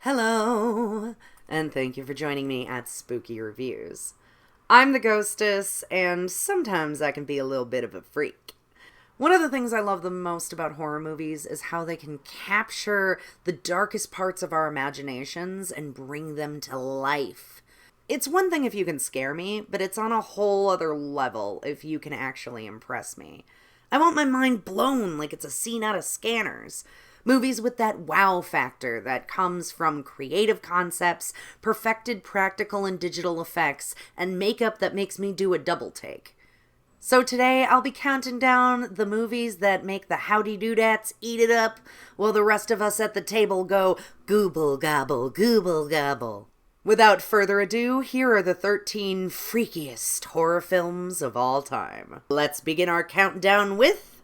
Hello, and thank you for joining me at Spooky Reviews. I'm the Ghostess, and sometimes I can be a little bit of a freak. One of the things I love the most about horror movies is how they can capture the darkest parts of our imaginations and bring them to life. It's one thing if you can scare me, but it's on a whole other level if you can actually impress me. I want my mind blown like it's a scene out of Scanners. Movies with that wow factor that comes from creative concepts, perfected practical and digital effects, and makeup that makes me do a double take. So today I'll be counting down the movies that make the howdy doodats eat it up, while the rest of us at the table go gooble gobble, gooble gobble. Without further ado, here are the 13 freakiest horror films of all time. Let's begin our countdown with...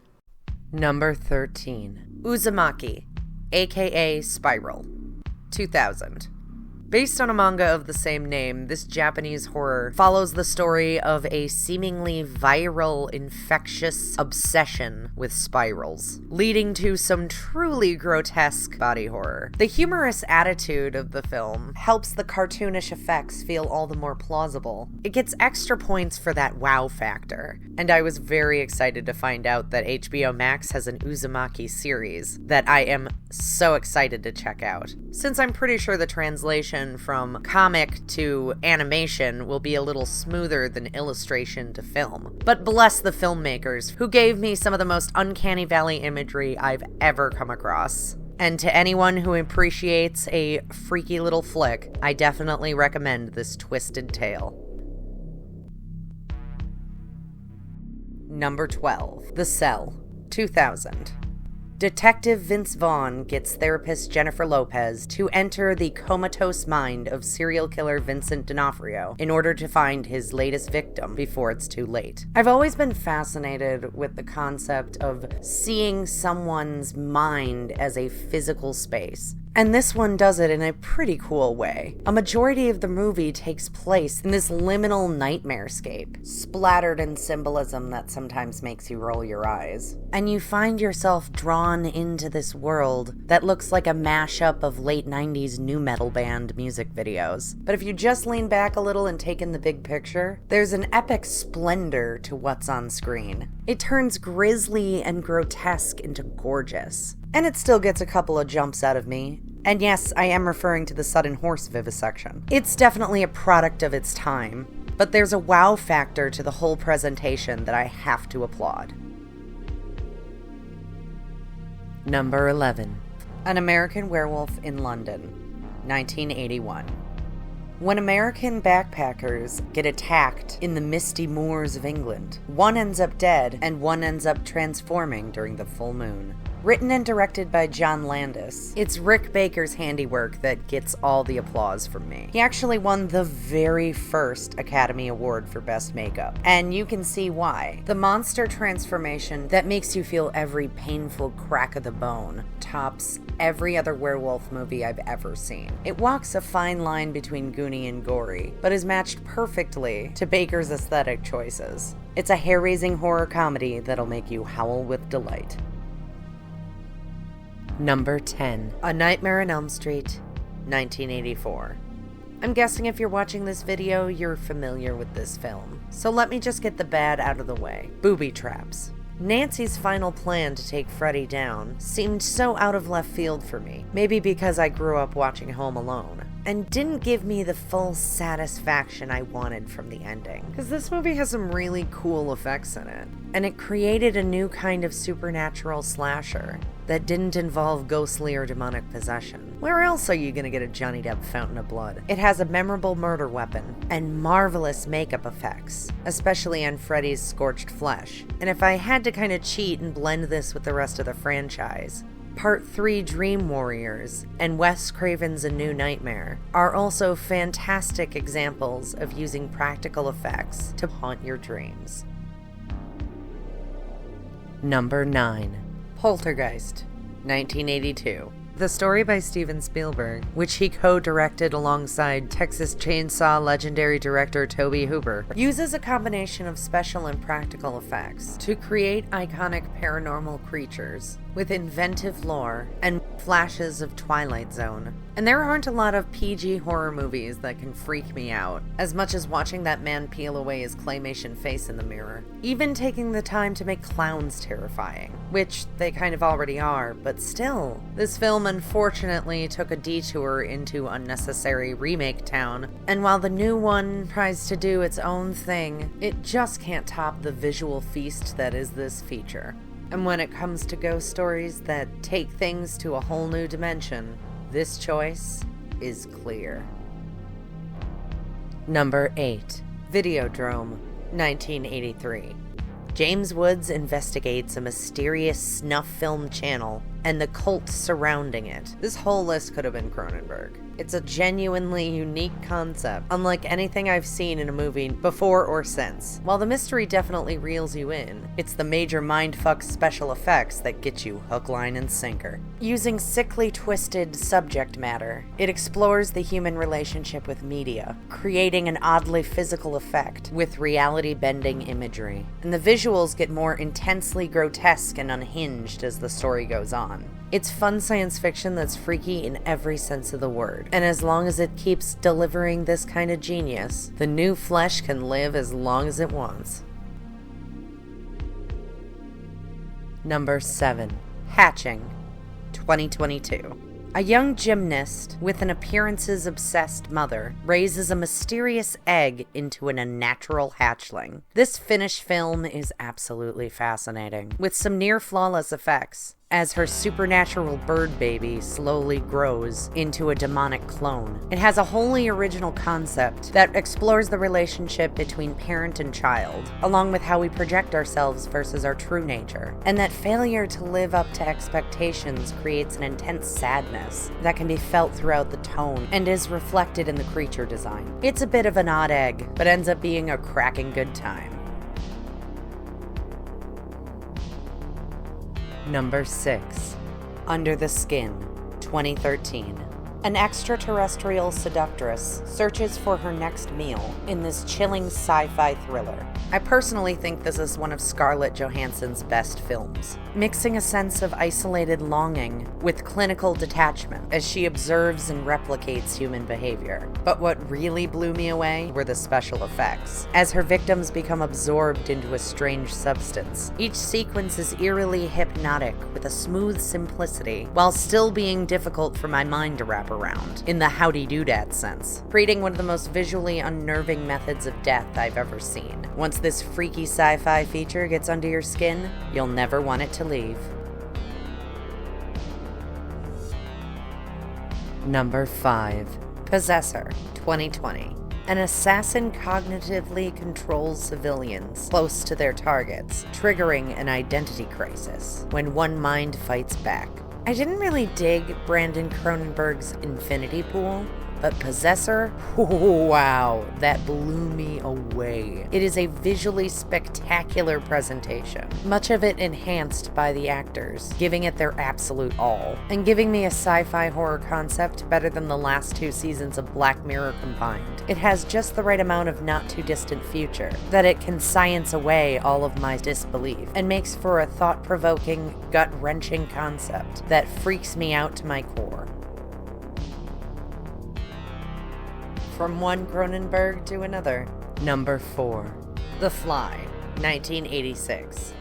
Number 13. Uzumaki, aka Spiral, 2000. Based on a manga of the same name, this Japanese horror follows the story of a seemingly viral, infectious obsession with spirals, leading to some truly grotesque body horror. The humorous attitude of the film helps the cartoonish effects feel all the more plausible. It gets extra points for that wow factor, and I was very excited to find out that HBO Max has an Uzumaki series that I am so excited to check out, since I'm pretty sure the translation from comic to animation will be a little smoother than illustration to film. But bless the filmmakers who gave me some of the most uncanny valley imagery I've ever come across. And to anyone who appreciates a freaky little flick, I definitely recommend this twisted tale. Number 12. The Cell, 2000. Detective Vince Vaughn gets therapist Jennifer Lopez to enter the comatose mind of serial killer Vincent D'Onofrio in order to find his latest victim before it's too late. I've always been fascinated with the concept of seeing someone's mind as a physical space. And this one does it in a pretty cool way. A majority of the movie takes place in this liminal nightmarescape, splattered in symbolism that sometimes makes you roll your eyes. And you find yourself drawn into this world that looks like a mashup of late 90s nu metal band music videos. But if you just lean back a little and take in the big picture, there's an epic splendor to what's on screen. It turns grisly and grotesque into gorgeous. And it still gets a couple of jumps out of me. And yes, I am referring to the sudden horse vivisection. It's definitely a product of its time, but there's a wow factor to the whole presentation that I have to applaud. Number 11. An American Werewolf in London, 1981. When American backpackers get attacked in the misty moors of England, one ends up dead and one ends up transforming during the full moon. Written and directed by John Landis, it's Rick Baker's handiwork that gets all the applause from me. He actually won the very first Academy Award for Best Makeup, and you can see why. The monster transformation that makes you feel every painful crack of the bone tops every other werewolf movie I've ever seen. It walks a fine line between goony and gory, but is matched perfectly to Baker's aesthetic choices. It's a hair-raising horror comedy that'll make you howl with delight. Number 10. A Nightmare on Elm Street, 1984. I'm guessing if you're watching this video, you're familiar with this film. So let me just get the bad out of the way. Booby traps. Nancy's final plan to take Freddy down seemed so out of left field for me. Maybe because I grew up watching Home Alone, and didn't give me the full satisfaction I wanted from the ending. Because this movie has some really cool effects in it, and it created a new kind of supernatural slasher that didn't involve ghostly or demonic possession. Where else are you gonna get a Johnny Depp fountain of blood? It has a memorable murder weapon and marvelous makeup effects, especially on Freddy's scorched flesh. And if I had to kind of cheat and blend this with the rest of the franchise, Part 3 Dream Warriors and Wes Craven's A New Nightmare are also fantastic examples of using practical effects to haunt your dreams. Number 9. Poltergeist, 1982. The story by Steven Spielberg, which he co-directed alongside Texas Chainsaw legendary director Tobe Hooper, uses a combination of special and practical effects to create iconic paranormal creatures. with inventive lore and flashes of Twilight Zone. And there aren't a lot of PG horror movies that can freak me out, as much as watching that man peel away his claymation face in the mirror. Even taking the time to make clowns terrifying, which they kind of already are, but still. This film unfortunately took a detour into unnecessary remake town, and while the new one tries to do its own thing, it just can't top the visual feast that is this feature. And when it comes to ghost stories that take things to a whole new dimension, this choice is clear. Number 8. Videodrome, 1983. James Woods investigates a mysterious snuff film channel and the cult surrounding it. This whole list could have been Cronenberg. It's a genuinely unique concept, unlike anything I've seen in a movie before or since. While the mystery definitely reels you in, it's the major mindfuck special effects that get you hook, line, and sinker. Using sickly twisted subject matter, it explores the human relationship with media, creating an oddly physical effect with reality-bending imagery. And the visuals get more intensely grotesque and unhinged as the story goes on. It's fun science fiction that's freaky in every sense of the word, and as long as it keeps delivering this kind of genius, the new flesh can live as long as it wants. Number 7. Hatching, 2022. A young gymnast with an appearances-obsessed mother raises a mysterious egg into an unnatural hatchling. This Finnish film is absolutely fascinating, with some near-flawless effects, as her supernatural bird baby slowly grows into a demonic clone. It has a wholly original concept that explores the relationship between parent and child, along with how we project ourselves versus our true nature. And that failure to live up to expectations creates an intense sadness that can be felt throughout the tone and is reflected in the creature design. It's a bit of an odd egg, but ends up being a cracking good time. Number 6. Under the Skin, 2013. An extraterrestrial seductress searches for her next meal in this chilling sci-fi thriller. I personally think this is one of Scarlett Johansson's best films, mixing a sense of isolated longing with clinical detachment as she observes and replicates human behavior. But what really blew me away were the special effects, as her victims become absorbed into a strange substance. Each sequence is eerily hypnotic with a smooth simplicity, while still being difficult for my mind to wrap around, in the howdy-doodat sense, creating one of the most visually unnerving methods of death I've ever seen. Once this freaky sci-fi feature gets under your skin, you'll never want it to leave. Number 5. Possessor, 2020. An assassin cognitively controls civilians close to their targets, triggering an identity crisis when one mind fights back. I didn't really dig Brandon Cronenberg's Infinity Pool, but Possessor, wow, that blew me away. It is a visually spectacular presentation, much of it enhanced by the actors, giving it their absolute all, and giving me a sci-fi horror concept better than the last 2 seasons of Black Mirror combined. It has just the right amount of not-too-distant future, that it can science away all of my disbelief, and makes for a thought-provoking, gut-wrenching concept that freaks me out to my core. From one Cronenberg to another. Number 4. The Fly, 1986.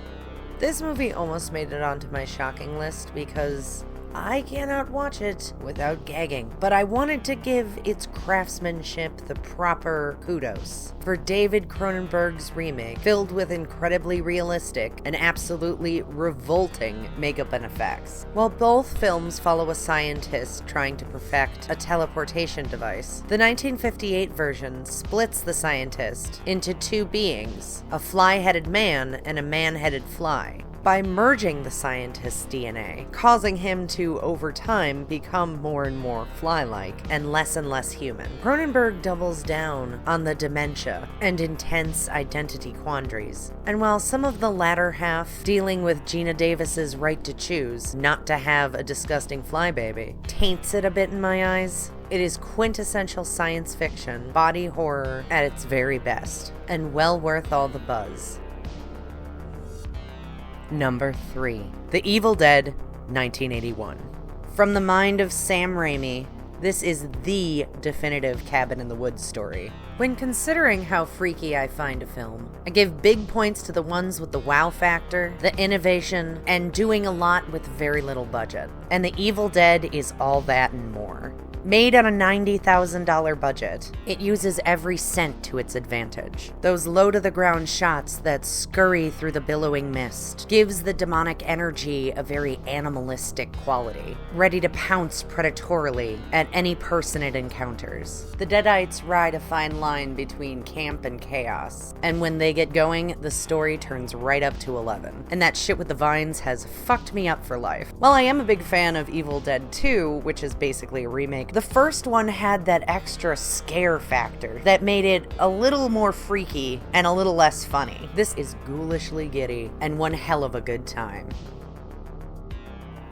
This movie almost made it onto my shocking list because I cannot watch it without gagging, but I wanted to give its craftsmanship the proper kudos for David Cronenberg's remake, filled with incredibly realistic and absolutely revolting makeup and effects. While both films follow a scientist trying to perfect a teleportation device, the 1958 version splits the scientist into 2 beings, a fly-headed man and a man-headed fly, by merging the scientist's DNA, causing him to, over time, become more and more fly-like and less human. Cronenberg doubles down on the dementia and intense identity quandaries, and while some of the latter half, dealing with Gina Davis's right to choose not to have a disgusting flybaby, taints it a bit in my eyes, it is quintessential science fiction, body horror at its very best, and well worth all the buzz. Number 3. The Evil Dead 1981. From the mind of Sam Raimi, this is the definitive Cabin in the Woods story. When considering how freaky I find a film, I give big points to the ones with the wow factor, the innovation, and doing a lot with very little budget. And The Evil Dead is all that and more. Made on a $90,000 budget, it uses every cent to its advantage. Those low-to-the-ground shots that scurry through the billowing mist gives the demonic energy a very animalistic quality, ready to pounce predatorily at any person it encounters. The Deadites ride a fine line between camp and chaos, and when they get going, the story turns right up to 11. And that shit with the vines has fucked me up for life. While I am a big fan of Evil Dead 2, which is basically a remake, the first one had that extra scare factor that made it a little more freaky and a little less funny. This is ghoulishly giddy and one hell of a good time.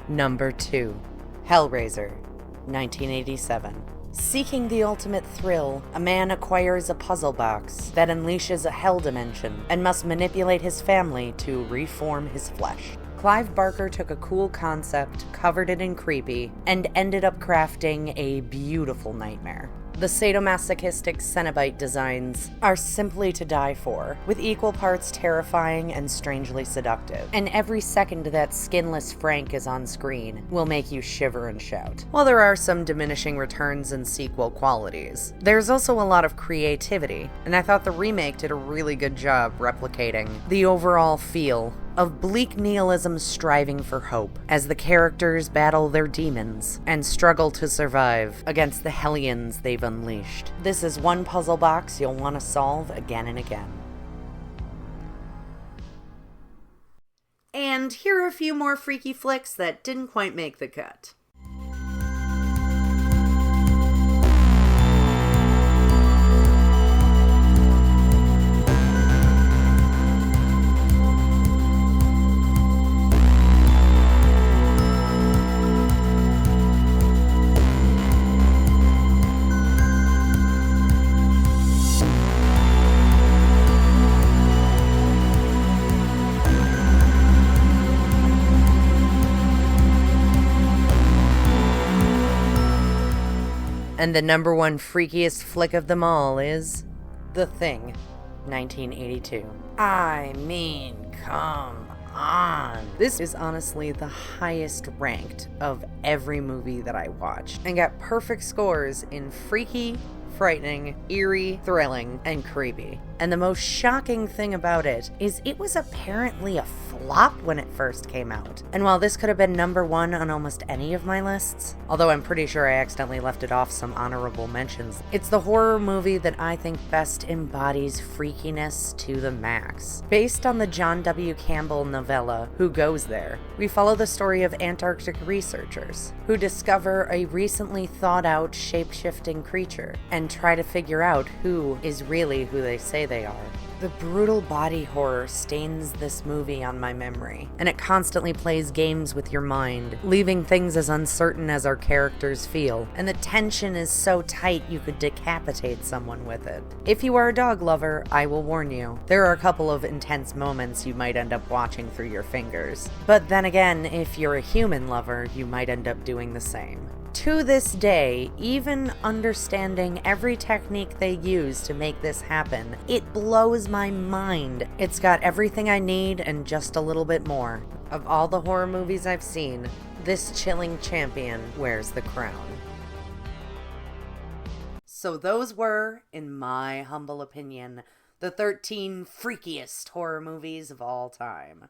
Number 2. Hellraiser, 1987. Seeking the ultimate thrill, a man acquires a puzzle box that unleashes a hell dimension and must manipulate his family to reform his flesh. Clive Barker took a cool concept, covered it in creepy, and ended up crafting a beautiful nightmare. The sadomasochistic Cenobite designs are simply to die for, with equal parts terrifying and strangely seductive. And every second that skinless Frank is on screen will make you shiver and shout. While there are some diminishing returns and sequel qualities, there's also a lot of creativity, and I thought the remake did a really good job replicating the overall feel of bleak nihilism striving for hope, as the characters battle their demons and struggle to survive against the hellions they've unleashed. This is one puzzle box you'll want to solve again and again. And here are a few more freaky flicks that didn't quite make the cut. And the number one freakiest flick of them all is The Thing, 1982. I mean, come on. This is honestly the highest ranked of every movie that I watched, and got perfect scores in freaky, frightening, eerie, thrilling, and creepy. And the most shocking thing about it is it was apparently a flop when it first came out. And while this could have been number 1 on almost any of my lists, although I'm pretty sure I accidentally left it off some honorable mentions, it's the horror movie that I think best embodies freakiness to the max. Based on the John W. Campbell novella, Who Goes There, we follow the story of Antarctic researchers who discover a recently thought out shape-shifting creature and try to figure out who is really who they say they are. The brutal body horror stains this movie on my memory, and it constantly plays games with your mind, leaving things as uncertain as our characters feel, and the tension is so tight you could decapitate someone with it. If you are a dog lover, I will warn you, there are a couple of intense moments you might end up watching through your fingers. But then again, if you're a human lover, you might end up doing the same. To this day, even understanding every technique they use to make this happen, it blows my mind. It's got everything I need and just a little bit more. Of all the horror movies I've seen, this chilling champion wears the crown. So those were, in my humble opinion, the 13 freakiest horror movies of all time.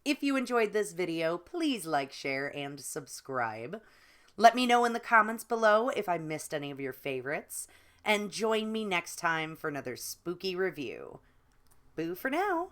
If you enjoyed this video, please like, share, and subscribe. Let me know in the comments below if I missed any of your favorites, and join me next time for another spooky review. Boo for now.